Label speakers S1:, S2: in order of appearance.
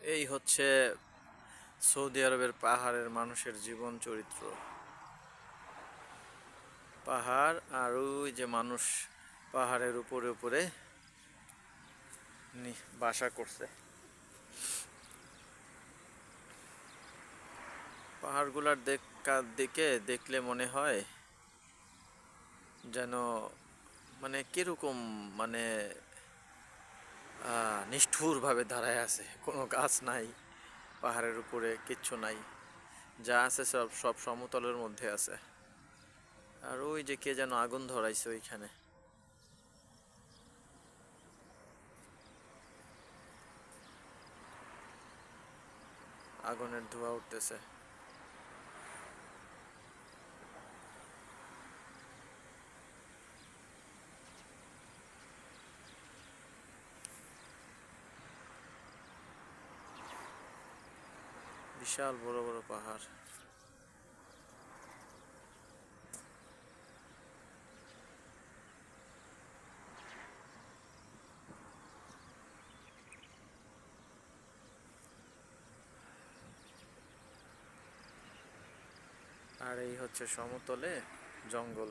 S1: এই হচ্ছে সৌদি আরবের পাহাড়ের মানুষের জীবন চরিত্র। পাহাড় আর ওই যে মানুষ পাহাড়ের উপরে উপরে বাসা করছে। পাহাড়গুলার দিকে দেখলে মনে হয় যেন মানে কিরকম মানে নিষ্ঠুরভাবে দাঁড়ায় আছে, কোনো গাছ নাই, পাহাড়ের উপরে কিচ্ছু নাই, যা আছে সব সব সমতলের মধ্যে আছে। আর ওই যে কে যেন আগুন ধরাইছে ওইখানে, আগুনের ধোঁয়া উঠতেছে। বিশাল বড় বড় পাহাড়। আর এই হচ্ছে সমতলে জঙ্গল।